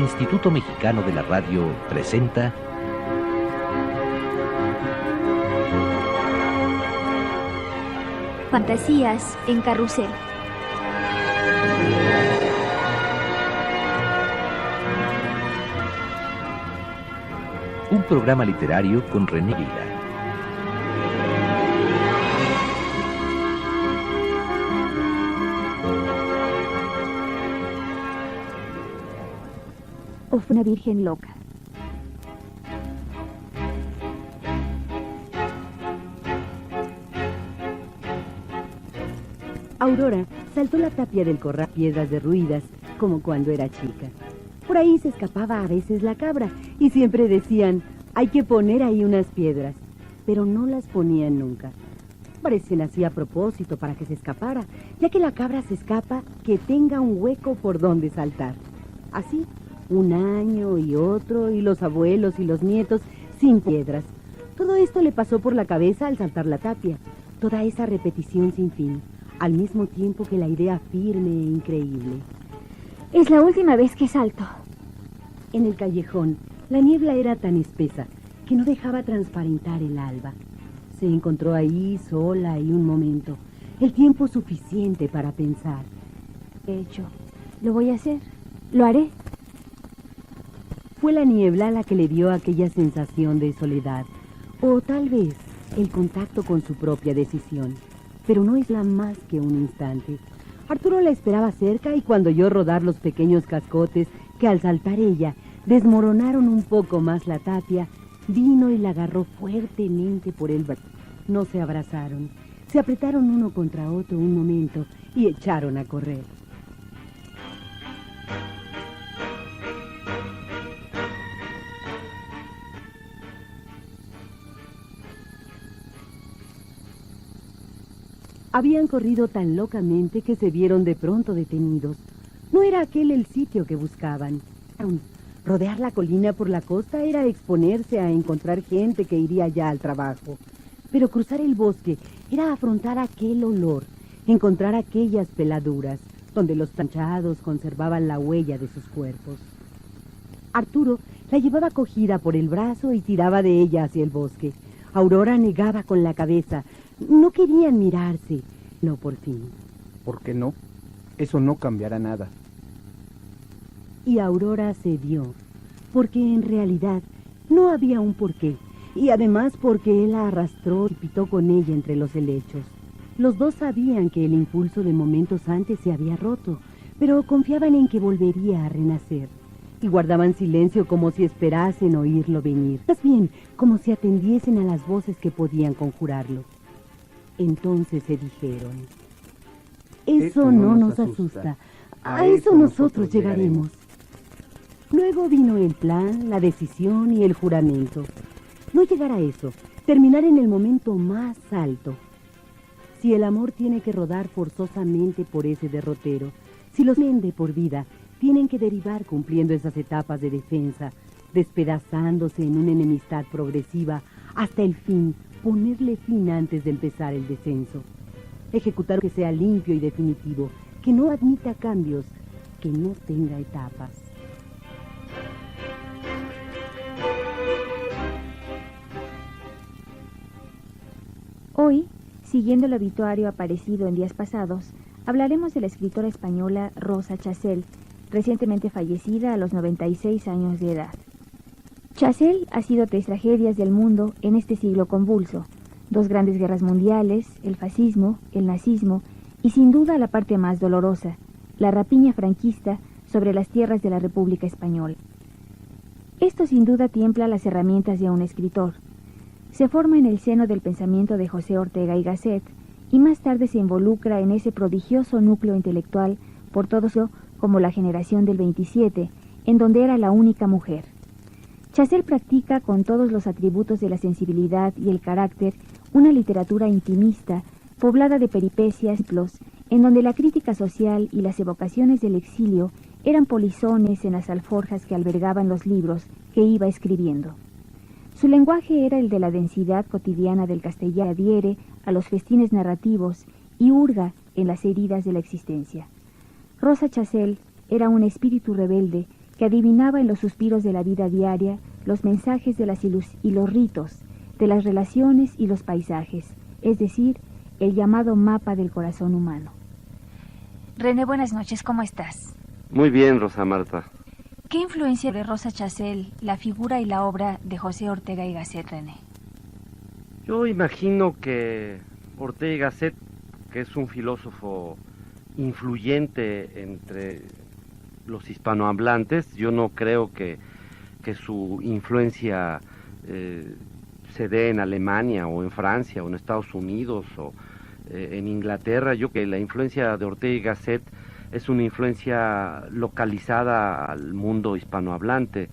Instituto Mexicano de la Radio presenta Fantasías en Carrusel. Un programa literario con René Vila. O fue una virgen loca. Aurora saltó la tapia del corral piedras derruidas, como cuando era chica. Por ahí se escapaba a veces la cabra, y siempre decían, hay que poner ahí unas piedras, pero no las ponían nunca. Parecen así a propósito para que se escapara, ya que la cabra se escapa, que tenga un hueco por donde saltar. Así, un año y otro, y los abuelos y los nietos sin piedras. Todo esto le pasó por la cabeza al saltar la tapia, toda esa repetición sin fin, al mismo tiempo que la idea firme e increíble. Es la última vez que salto. En el callejón, la niebla era tan espesa que no dejaba transparentar el alba. Se encontró ahí sola y un momento, el tiempo suficiente para pensar. De hecho, lo voy a hacer, lo haré. Fue la niebla la que le dio aquella sensación de soledad, o tal vez el contacto con su propia decisión, pero no es la más que un instante. Arturo la esperaba cerca y cuando oyó rodar los pequeños cascotes que al saltar ella desmoronaron un poco más la tapia, vino y la agarró fuertemente por el brazo. No se abrazaron, se apretaron uno contra otro un momento y echaron a correr. Habían corrido tan locamente que se vieron de pronto detenidos. No era aquel el sitio que buscaban. Rodear la colina por la costa era exponerse a encontrar gente que iría ya al trabajo. Pero cruzar el bosque era afrontar aquel olor, encontrar aquellas peladuras donde los planchados conservaban la huella de sus cuerpos. Arturo la llevaba cogida por el brazo y tiraba de ella hacia el bosque. Aurora negaba con la cabeza. No querían mirarse. No, por fin. ¿Por qué no? Eso no cambiará nada. Y Aurora cedió, porque en realidad no había un porqué, y además porque él la arrastró y pitó con ella entre los helechos. Los dos sabían que el impulso de momentos antes se había roto, pero confiaban en que volvería a renacer, y guardaban silencio como si esperasen oírlo venir, más bien como si atendiesen a las voces que podían conjurarlo. Entonces se dijeron, eso no nos asusta, a eso nosotros llegaremos. Luego vino el plan, la decisión y el juramento. No llegar a eso, terminar en el momento más alto. Si el amor tiene que rodar forzosamente por ese derrotero, si los de por vida tienen que derivar cumpliendo esas etapas de defensa, despedazándose en una enemistad progresiva hasta el fin, ponerle fin antes de empezar el descenso. Ejecutar que sea limpio y definitivo, que no admita cambios, que no tenga etapas. Hoy, siguiendo el obituario aparecido en días pasados, hablaremos de la escritora española Rosa Chacel, recientemente fallecida a los 96 años de edad. Chacel ha sido 3 tragedias del mundo en este siglo convulso: 2 grandes guerras mundiales, el fascismo, el nazismo y sin duda la parte más dolorosa, la rapiña franquista sobre las tierras de la República Española. Esto sin duda tiembla las herramientas de un escritor. Se forma en el seno del pensamiento de José Ortega y Gasset y más tarde se involucra en ese prodigioso núcleo intelectual por todos como la generación del 27, en donde era la única mujer. Chacel practica con todos los atributos de la sensibilidad y el carácter una literatura intimista, poblada de peripecias, en donde la crítica social y las evocaciones del exilio eran polizones en las alforjas que albergaban los libros que iba escribiendo. Su lenguaje era el de la densidad cotidiana del castellano, adhiere a los festines narrativos y hurga en las heridas de la existencia. Rosa Chacel era un espíritu rebelde que adivinaba en los suspiros de la vida diaria los mensajes de y los ritos, de las relaciones y los paisajes, es decir, el llamado mapa del corazón humano. René, buenas noches, ¿cómo estás? Muy bien, Rosa Marta. ¿Qué influencia de Rosa Chazelle la figura y la obra de José Ortega y Gasset, René? Yo imagino que Ortega y Gasset, que es un filósofo influyente entre los hispanohablantes, yo no creo que su influencia se dé en Alemania o en Francia o en Estados Unidos o en Inglaterra. Yo creo que la influencia de Ortega y Gasset es una influencia localizada al mundo hispanohablante.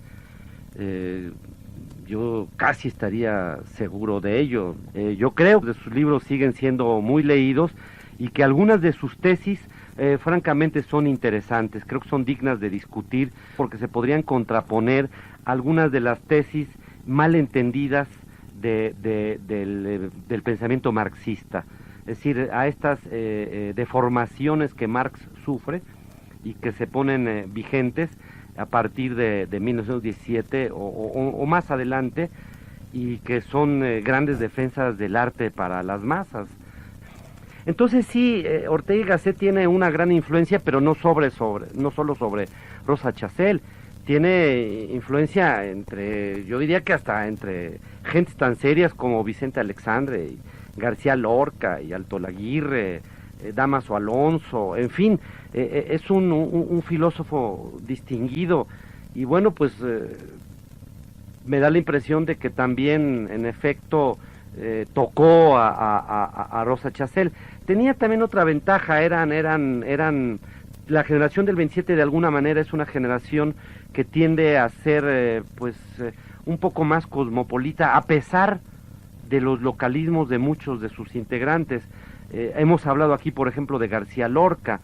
Yo casi estaría seguro de ello. Yo creo que sus libros siguen siendo muy leídos y que algunas de sus tesis francamente son interesantes. Creo que son dignas de discutir porque se podrían contraponer algunas de las tesis mal entendidas del pensamiento marxista. Es decir, a estas deformaciones que Marx sufre y que se ponen vigentes a partir de 1917 o más adelante, y que son grandes defensas del arte para las masas. Entonces sí, Ortega y Gasset tiene una gran influencia, pero no solo sobre Rosa Chazelle. Tiene influencia yo diría que hasta entre gentes tan serias como Vicente Alexandre, y García Lorca y Alto Laguirre, Dámaso Alonso, en fin, es un filósofo distinguido. Y bueno, pues me da la impresión de que también, en efecto, tocó a Rosa Chazelle. Tenía también otra ventaja, eran la generación del 27 de alguna manera es una generación que tiende a ser un poco más cosmopolita, a pesar de los localismos de muchos de sus integrantes. Hemos hablado aquí, por ejemplo, de García Lorca,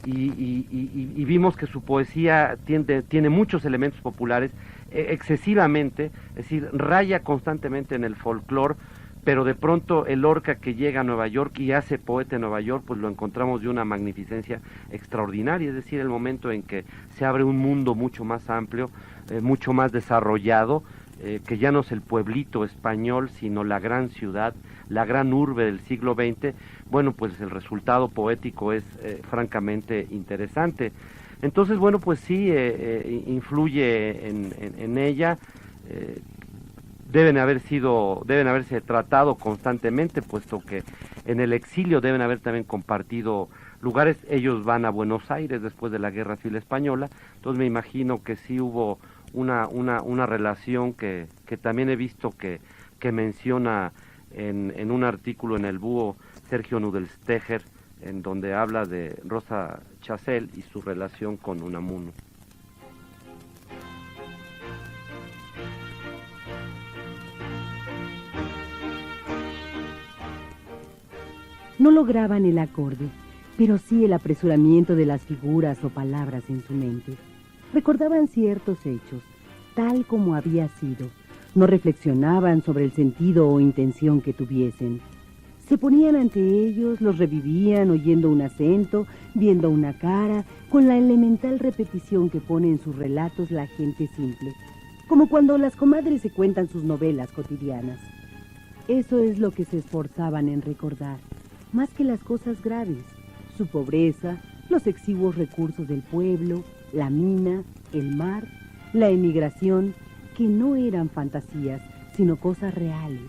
y vimos que su poesía tiene muchos elementos populares, excesivamente, es decir, raya constantemente en el folclore, pero de pronto el Lorca que llega a Nueva York y hace poeta en Nueva York, pues lo encontramos de una magnificencia extraordinaria, es decir, el momento en que se abre un mundo mucho más amplio, mucho más desarrollado, que ya no es el pueblito español, sino la gran ciudad, la gran urbe del siglo XX. Bueno, pues el resultado poético es francamente interesante. Entonces, bueno, pues sí, influye en ella. Deben haberse tratado constantemente, puesto que en el exilio deben haber también compartido lugares. Ellos van a Buenos Aires después de la Guerra Civil Española, entonces me imagino que sí hubo una relación que también he visto que menciona en un artículo en El Búho Sergio Nudelsteger, en donde habla de Rosa Chazelle y su relación con Unamuno. No lograban el acorde, pero sí el apresuramiento de las figuras o palabras en su mente. Recordaban ciertos hechos, tal como había sido. No reflexionaban sobre el sentido o intención que tuviesen. Se ponían ante ellos, los revivían oyendo un acento, viendo una cara, con la elemental repetición que pone en sus relatos la gente simple, como cuando las comadres se cuentan sus novelas cotidianas. Eso es lo que se esforzaban en recordar, más que las cosas graves, su pobreza, los exiguos recursos del pueblo, la mina, el mar, la emigración, que no eran fantasías, sino cosas reales,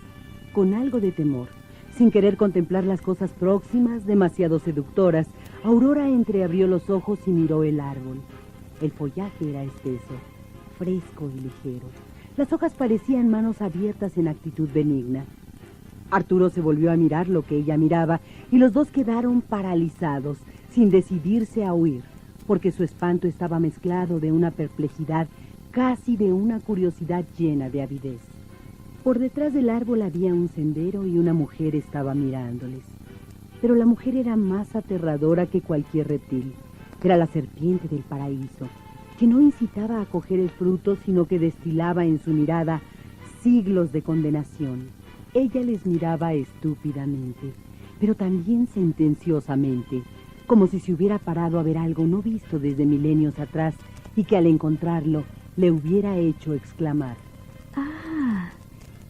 con algo de temor. Sin querer contemplar las cosas próximas, demasiado seductoras, Aurora entreabrió los ojos y miró el árbol. El follaje era espeso, fresco y ligero. Las hojas parecían manos abiertas en actitud benigna. Arturo se volvió a mirar lo que ella miraba y los dos quedaron paralizados, sin decidirse a huir, porque su espanto estaba mezclado de una perplejidad, casi de una curiosidad llena de avidez. Por detrás del árbol había un sendero y una mujer estaba mirándoles. Pero la mujer era más aterradora que cualquier reptil. Era la serpiente del paraíso, que no incitaba a coger el fruto, sino que destilaba en su mirada siglos de condenación. Ella les miraba estúpidamente, pero también sentenciosamente, como si se hubiera parado a ver algo no visto desde milenios atrás y que al encontrarlo le hubiera hecho exclamar: Ah,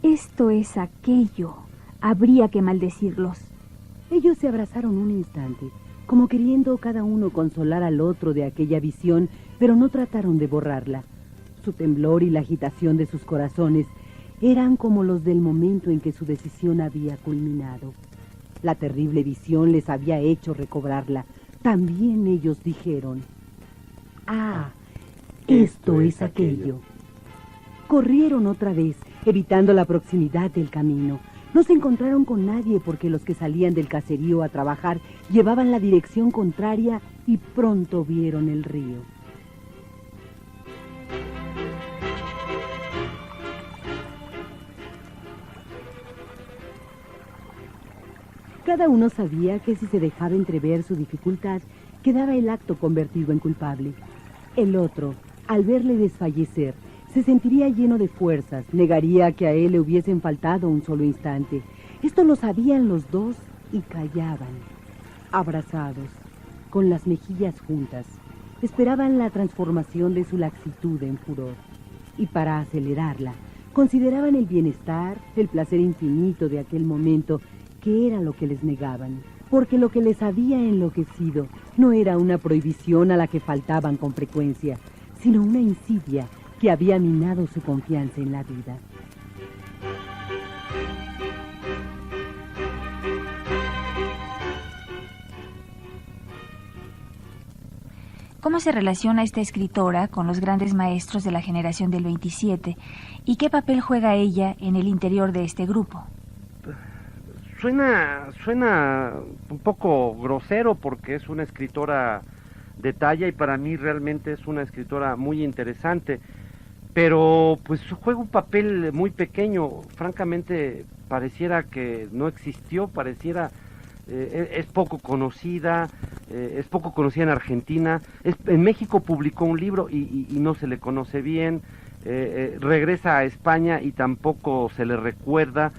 esto es aquello. Habría que maldecirlos. Ellos se abrazaron un instante, como queriendo cada uno consolar al otro de aquella visión, pero no trataron de borrarla. Su temblor y la agitación de sus corazones eran como los del momento en que su decisión había culminado. La terrible visión les había hecho recobrarla. También ellos dijeron: Ah, esto es aquello. Corrieron otra vez, evitando la proximidad del camino. No se encontraron con nadie porque los que salían del caserío a trabajar llevaban la dirección contraria y pronto vieron el río. Cada uno sabía que si se dejaba entrever su dificultad, quedaba el acto convertido en culpable. El otro, al verle desfallecer, se sentiría lleno de fuerzas, negaría que a él le hubiesen faltado un solo instante. Esto lo sabían los dos y callaban, abrazados, con las mejillas juntas. Esperaban la transformación de su laxitud en furor. Y para acelerarla, consideraban el bienestar, el placer infinito de aquel momento, que era lo que les negaban. Porque lo que les había enloquecido no era una prohibición a la que faltaban con frecuencia, sino una insidia que había minado su confianza en la vida. ¿Cómo se relaciona esta escritora con los grandes maestros de la generación del 27 y qué papel juega ella en el interior de este grupo? Suena un poco grosero porque es una escritora de talla y para mí realmente es una escritora muy interesante, pero pues juega un papel muy pequeño. Francamente pareciera que no existió, pareciera es poco conocida en Argentina. En México publicó un libro y no se le conoce bien. Regresa a España y tampoco se le recuerda.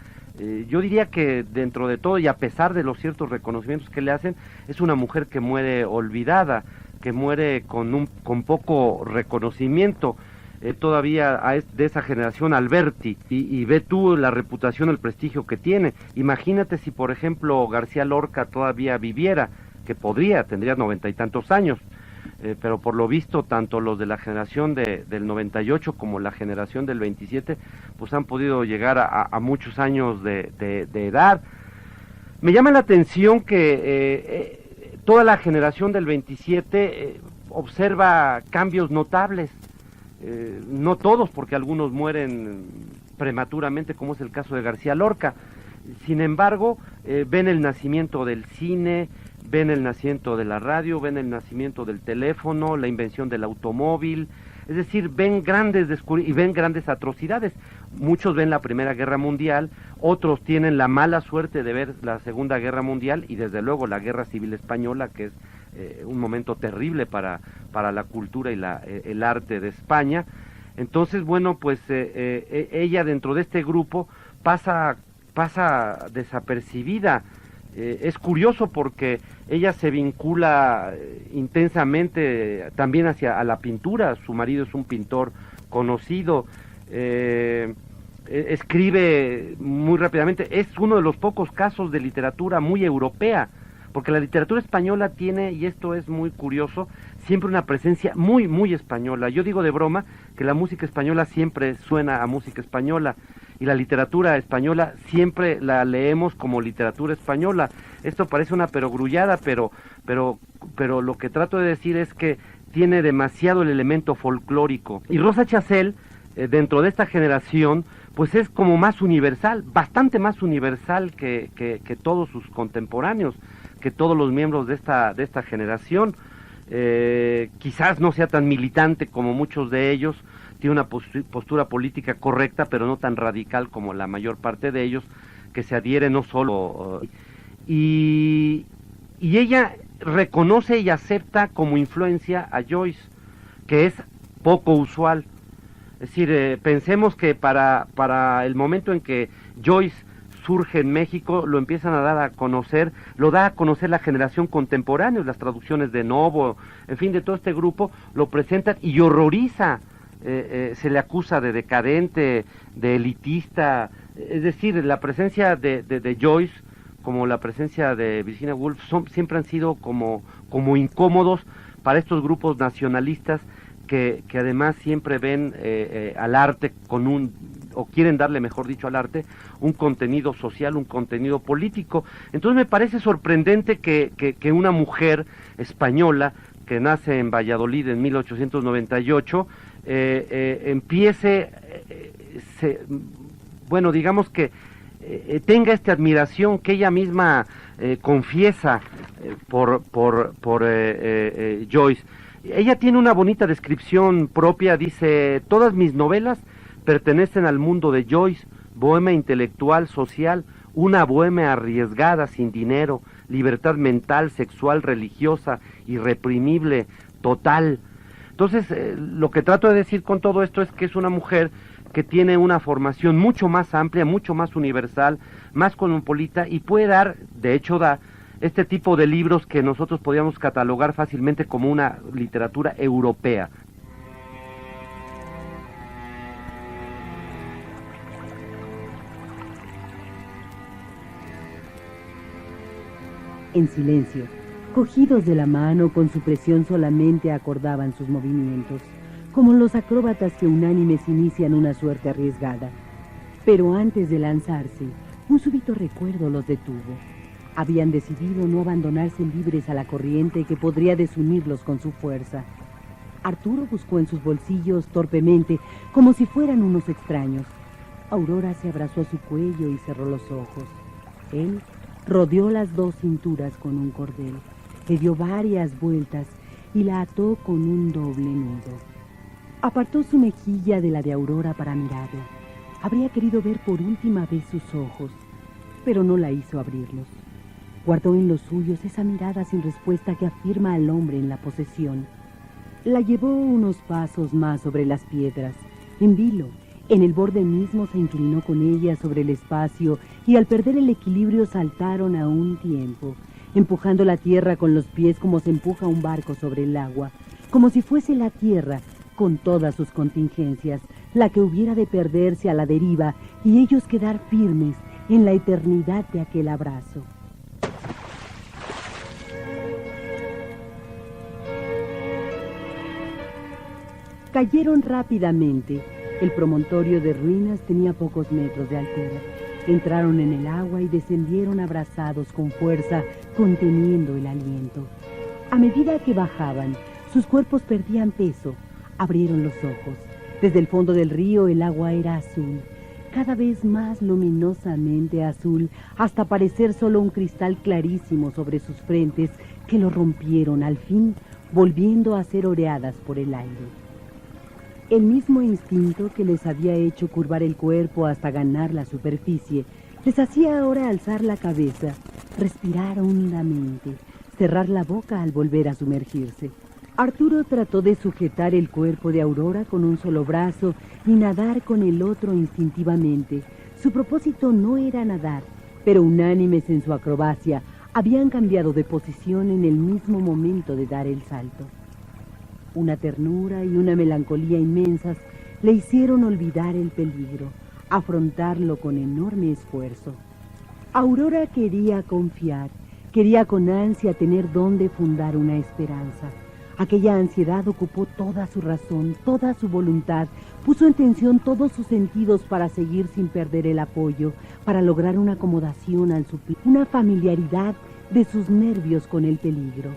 Yo diría que dentro de todo y a pesar de los ciertos reconocimientos que le hacen, es una mujer que muere olvidada, que muere con poco reconocimiento. Todavía de esa generación Alberti, y ve tú la reputación, el prestigio que tiene. Imagínate si por ejemplo García Lorca todavía viviera, que tendría 90 y tantos años, pero por lo visto tanto los de la generación del 98 como la generación del 27 pues han podido llegar a muchos años de edad. Me llama la atención que toda la generación del 27 observa cambios notables. No todos, porque algunos mueren prematuramente, como es el caso de García Lorca. Sin embargo, ven el nacimiento del cine, ven el nacimiento de la radio, ven el nacimiento del teléfono, la invención del automóvil. Es decir, ven grandes y ven grandes atrocidades. Muchos ven la Primera Guerra Mundial, otros tienen la mala suerte de ver la Segunda Guerra Mundial y desde luego la Guerra Civil Española, que es un momento terrible para la cultura y el arte de España. Entonces, bueno, pues ella dentro de este grupo pasa desapercibida. Es curioso porque ella se vincula intensamente también a la pintura. Su marido es un pintor conocido, escribe muy rápidamente. Es uno de los pocos casos de literatura muy europea, porque la literatura española tiene, y esto es muy curioso, siempre una presencia muy, muy española. Yo digo de broma que la música española siempre suena a música española, y la literatura española siempre la leemos como literatura española. Esto parece una perogrullada, pero lo que trato de decir es que tiene demasiado el elemento folclórico. Y Rosa Chazelle, dentro de esta generación, pues es como más universal, bastante más universal que todos sus contemporáneos, que todos los miembros de esta generación. Quizás no sea tan militante como muchos de ellos, tiene una postura política correcta, pero no tan radical como la mayor parte de ellos, que se adhiere no solo... y ella reconoce y acepta como influencia a Joyce, que es poco usual. Es decir, pensemos que para el momento en que Joyce surge en México, lo empiezan a dar a conocer, lo da a conocer la generación contemporánea, las traducciones de Novo, en fin, de todo este grupo, lo presentan y horroriza, se le acusa de decadente, de elitista, es decir, la presencia de Joyce, como la presencia de Virginia Woolf, siempre han sido como incómodos para estos grupos nacionalistas que además siempre ven al arte o quieren darle, mejor dicho, al arte, un contenido social, un contenido político. Entonces me parece sorprendente que una mujer española que nace en Valladolid en 1898 empiece, bueno, digamos que tenga esta admiración que ella misma confiesa por Joyce. Ella tiene una bonita descripción propia, dice: todas mis novelas pertenecen al mundo de Joyce, bohemia intelectual, social, una bohemia arriesgada, sin dinero, libertad mental, sexual, religiosa, irreprimible, total. Entonces, lo que trato de decir con todo esto es que es una mujer que tiene una formación mucho más amplia, mucho más universal, más cosmopolita, y puede dar, de hecho da, este tipo de libros que nosotros podríamos catalogar fácilmente como una literatura europea. En silencio, cogidos de la mano, con su presión solamente acordaban sus movimientos, como los acróbatas que unánimes inician una suerte arriesgada. Pero antes de lanzarse, un súbito recuerdo los detuvo. Habían decidido no abandonarse libres a la corriente que podría desunirlos con su fuerza. Arturo buscó en sus bolsillos torpemente, como si fueran unos extraños. Aurora se abrazó a su cuello y cerró los ojos. Él rodeó las dos cinturas con un cordel, le dio varias vueltas y la ató con un doble nudo. Apartó su mejilla de la de Aurora para mirarla. Habría querido ver por última vez sus ojos, pero no la hizo abrirlos. Guardó en los suyos esa mirada sin respuesta que afirma al hombre en la posesión. La llevó unos pasos más sobre las piedras. En vilo, en el borde mismo, se inclinó con ella sobre el espacio y al perder el equilibrio saltaron a un tiempo, empujando la tierra con los pies como se empuja un barco sobre el agua, como si fuese la tierra, con todas sus contingencias, la que hubiera de perderse a la deriva y ellos quedar firmes en la eternidad de aquel abrazo. Cayeron rápidamente. El promontorio de ruinas tenía pocos metros de altura. Entraron en el agua y descendieron abrazados con fuerza, conteniendo el aliento. A medida que bajaban, sus cuerpos perdían peso. Abrieron los ojos. Desde el fondo del río el agua era azul, cada vez más luminosamente azul, hasta parecer solo un cristal clarísimo sobre sus frentes, que lo rompieron al fin, volviendo a ser oreadas por el aire. El mismo instinto que les había hecho curvar el cuerpo hasta ganar la superficie, les hacía ahora alzar la cabeza, respirar hondamente, cerrar la boca al volver a sumergirse. Arturo trató de sujetar el cuerpo de Aurora con un solo brazo y nadar con el otro instintivamente. Su propósito no era nadar, pero unánimes en su acrobacia, habían cambiado de posición en el mismo momento de dar el salto. Una ternura y una melancolía inmensas le hicieron olvidar el peligro, afrontarlo con enorme esfuerzo. Aurora quería confiar, quería con ansia tener donde fundar una esperanza. Aquella ansiedad ocupó toda su razón, toda su voluntad, puso en tensión todos sus sentidos para seguir sin perder el apoyo, para lograr una acomodación al suplir, una familiaridad de sus nervios con el peligro.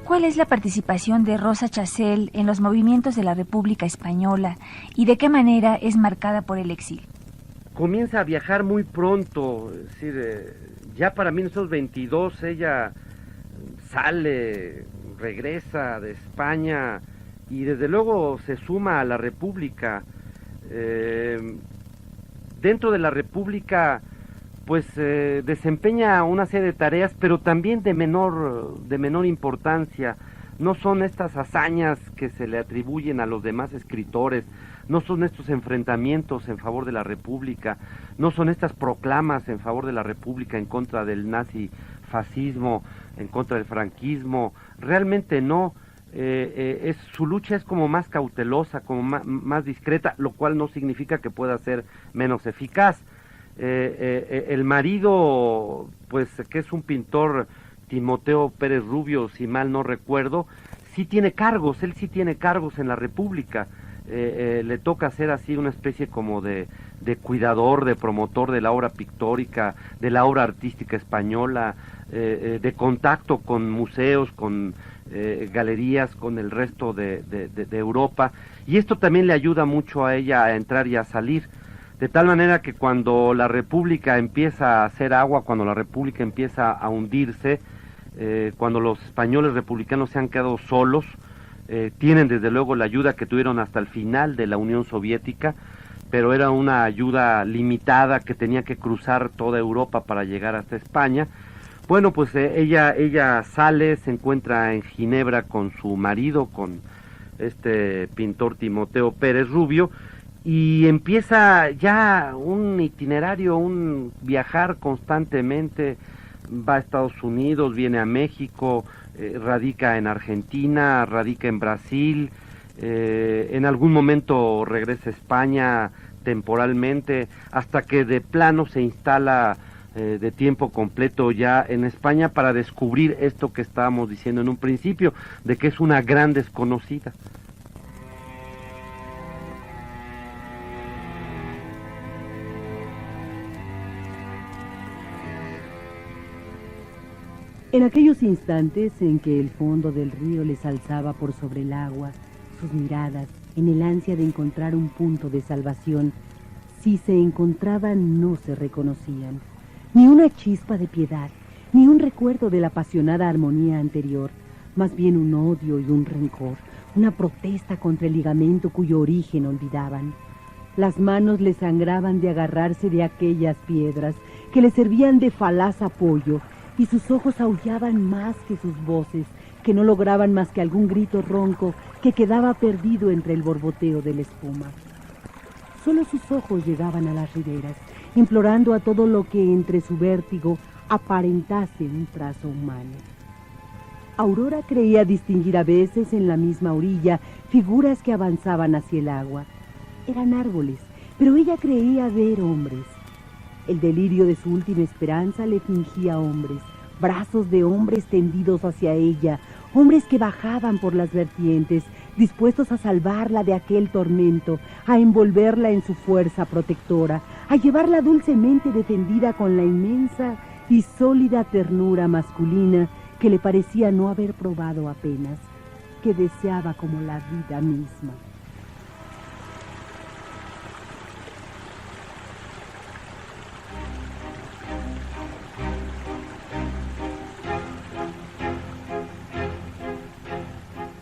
¿Cuál es la participación de Rosa Chazelle en los movimientos de la República Española y de qué manera es marcada por el exilio? Comienza a viajar muy pronto, es decir, ya para 1922 ella sale, regresa de España y desde luego se suma a la República. Dentro de la República pues desempeña una serie de tareas, pero también de menor importancia. no son estas hazañas que se le atribuyen a los demás escritores, no son estos enfrentamientos en favor de la República, no son estas proclamas en favor de la República en contra del nazifascismo, en contra del franquismo, realmente no. Su lucha es como más cautelosa, como más discreta, lo cual no significa que pueda ser menos eficaz. El marido, pues que es un pintor, Timoteo Pérez Rubio, si mal no recuerdo, sí tiene cargos, él sí tiene cargos en la República. Le toca ser así una especie como de cuidador, de promotor de la obra pictórica, de la obra artística española, de contacto con museos, con galerías, con el resto de Europa, y esto también le ayuda mucho a ella a entrar y a salir, de tal manera que cuando la República empieza a hacer agua, cuando la República empieza a hundirse, cuando los españoles republicanos se han quedado solos, tienen desde luego la ayuda que tuvieron hasta el final de la Unión Soviética, pero era una ayuda limitada que tenía que cruzar toda Europa para llegar hasta España. Bueno, pues ella sale, se encuentra en Ginebra con su marido, con este pintor Timoteo Pérez Rubio, y empieza ya un itinerario, un viajar constantemente, va a Estados Unidos, viene a México, radica en Argentina, radica en Brasil, en algún momento regresa a España temporalmente, hasta que de plano se instala de tiempo completo ya en España para descubrir esto que estábamos diciendo en un principio, de que es una gran desconocida. En aquellos instantes en que el fondo del río les alzaba por sobre el agua, sus miradas, en el ansia de encontrar un punto de salvación, si se encontraban no se reconocían. Ni una chispa de piedad, ni un recuerdo de la apasionada armonía anterior, más bien un odio y un rencor, una protesta contra el ligamento cuyo origen olvidaban. Las manos les sangraban de agarrarse de aquellas piedras que les servían de falaz apoyo, y sus ojos aullaban más que sus voces, que no lograban más que algún grito ronco que quedaba perdido entre el borboteo de la espuma. Solo sus ojos llegaban a las riberas, implorando a todo lo que entre su vértigo aparentase un trazo humano. Aurora creía distinguir a veces en la misma orilla figuras que avanzaban hacia el agua. Eran árboles, pero ella creía ver hombres. El delirio de su última esperanza le fingía hombres, brazos de hombres tendidos hacia ella, hombres que bajaban por las vertientes, dispuestos a salvarla de aquel tormento, a envolverla en su fuerza protectora, a llevarla dulcemente defendida con la inmensa y sólida ternura masculina que le parecía no haber probado apenas, que deseaba como la vida misma.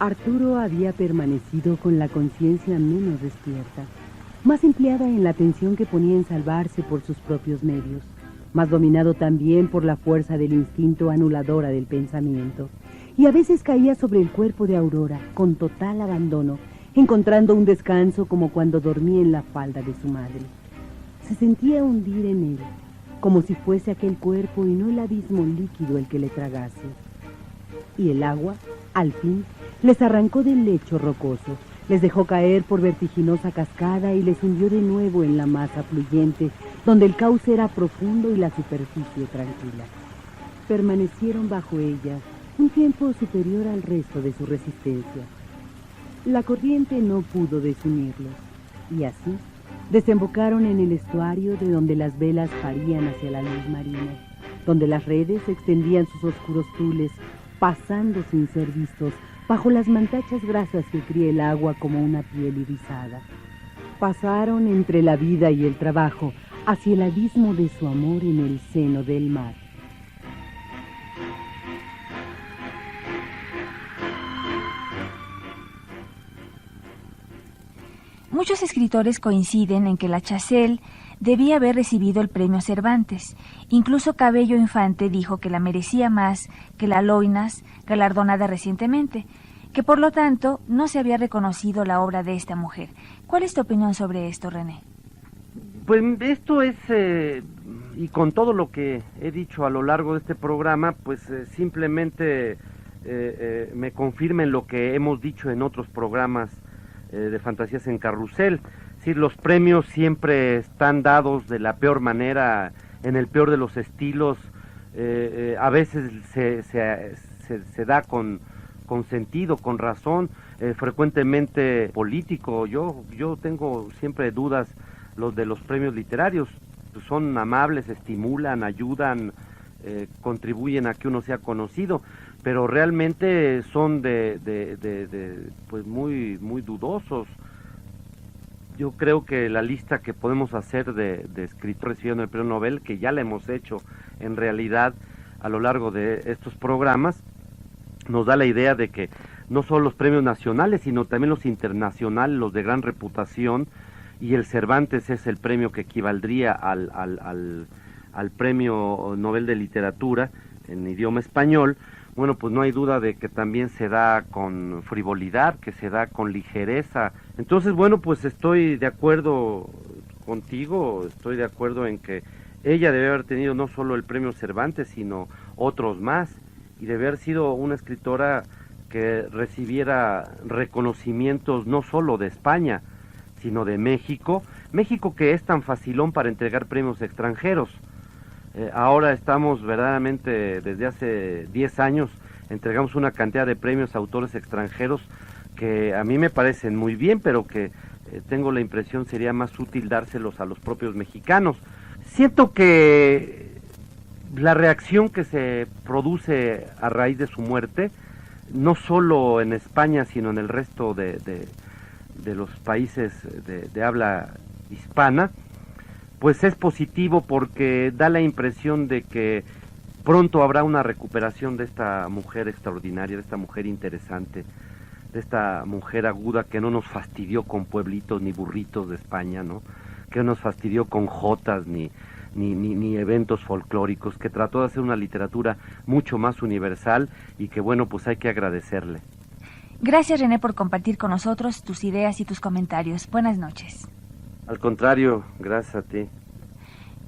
Arturo había permanecido con la conciencia menos despierta, más empleada en la atención que ponía en salvarse por sus propios medios, más dominado también por la fuerza del instinto anuladora del pensamiento, y a veces caía sobre el cuerpo de Aurora con total abandono, encontrando un descanso como cuando dormía en la falda de su madre. Se sentía hundir en él, como si fuese aquel cuerpo y no el abismo líquido el que le tragase. Y el agua, al fin, les arrancó del lecho rocoso, les dejó caer por vertiginosa cascada y les hundió de nuevo en la masa fluyente, donde el cauce era profundo y la superficie tranquila. Permanecieron bajo ella un tiempo superior al resto de su resistencia. La corriente no pudo desunirlos, y así desembocaron en el estuario de donde las velas parían hacia la luz marina, donde las redes extendían sus oscuros tules, pasando sin ser vistos, bajo las mantachas grasas que cría el agua como una piel irisada. Pasaron entre la vida y el trabajo, hacia el abismo de su amor en el seno del mar. Muchos escritores coinciden en que la Chazelle debía haber recibido el premio Cervantes. Incluso Cabello Infante dijo que la merecía más que la Loinas, galardonada recientemente, que por lo tanto no se había reconocido la obra de esta mujer. ¿Cuál es tu opinión sobre esto, René? Pues esto es, y con todo lo que he dicho a lo largo de este programa, pues simplemente me confirma en lo que hemos dicho en otros programas de Fantasías en Carrusel. Es decir, los premios siempre están dados de la peor manera, en el peor de los estilos. A veces se da con sentido, con razón, frecuentemente político. Yo tengo siempre dudas los de los premios literarios. Pues son amables, estimulan, ayudan, contribuyen a que uno sea conocido, pero realmente son pues muy dudosos. Yo creo que la lista que podemos hacer de escritores recibiendo el premio Nobel, que ya la hemos hecho en realidad a lo largo de estos programas, nos da la idea de que no solo los premios nacionales, sino también los internacionales, los de gran reputación, y el Cervantes es el premio que equivaldría al premio Nobel de Literatura en idioma español. Bueno, pues no hay duda de que también se da con frivolidad, que se da con ligereza. Entonces, bueno, pues estoy de acuerdo contigo, estoy de acuerdo en que ella debe haber tenido no solo el premio Cervantes, sino otros más, y debe haber sido una escritora que recibiera reconocimientos no solo de España, sino de México, que es tan facilón para entregar premios extranjeros. Ahora estamos verdaderamente, desde hace 10 años, entregamos una cantidad de premios a autores extranjeros que a mí me parecen muy bien, pero que tengo la impresión sería más útil dárselos a los propios mexicanos. Siento que la reacción que se produce a raíz de su muerte, no solo en España, sino en el resto de los países de habla hispana, pues es positivo, porque da la impresión de que pronto habrá una recuperación de esta mujer extraordinaria, de esta mujer interesante, de esta mujer aguda que no nos fastidió con pueblitos ni burritos de España, ¿no? Que no nos fastidió con jotas ni eventos folclóricos, que trató de hacer una literatura mucho más universal y que, bueno, pues hay que agradecerle. Gracias, René, por compartir con nosotros tus ideas y tus comentarios. Buenas noches. Al contrario, gracias a ti.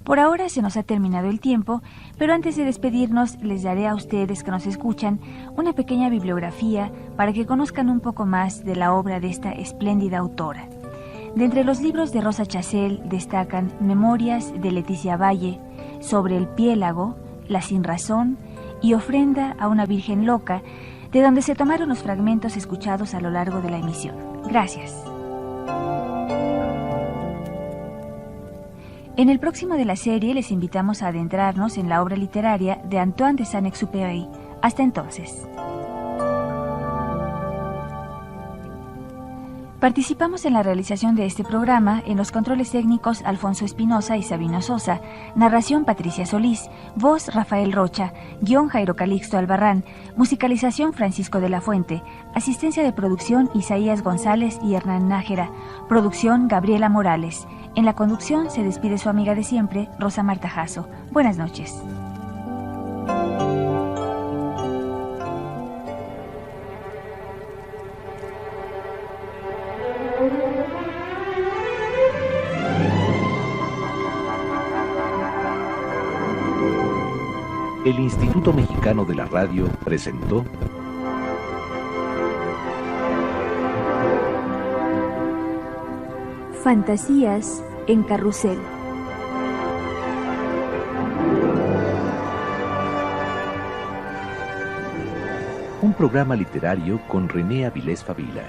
Por ahora se nos ha terminado el tiempo, pero antes de despedirnos les daré a ustedes que nos escuchan una pequeña bibliografía para que conozcan un poco más de la obra de esta espléndida autora. De entre los libros de Rosa Chazelle destacan Memorias de Leticia Valle, Sobre el Piélago, La Sinrazón y Ofrenda a una Virgen Loca, de donde se tomaron los fragmentos escuchados a lo largo de la emisión. Gracias. En el próximo de la serie les invitamos a adentrarnos en la obra literaria de Antoine de Saint-Exupéry. Hasta entonces. Participamos en la realización de este programa en los controles técnicos Alfonso Espinosa y Sabino Sosa, narración Patricia Solís, voz Rafael Rocha, guión Jairo Calixto Albarrán, musicalización Francisco de la Fuente, asistencia de producción Isaías González y Hernán Nájera, producción Gabriela Morales. En la conducción se despide su amiga de siempre, Rosa Marta Jasso. Buenas noches. El Instituto Mexicano de la Radio presentó Fantasías en Carrusel. Un programa literario con René Avilés Favila.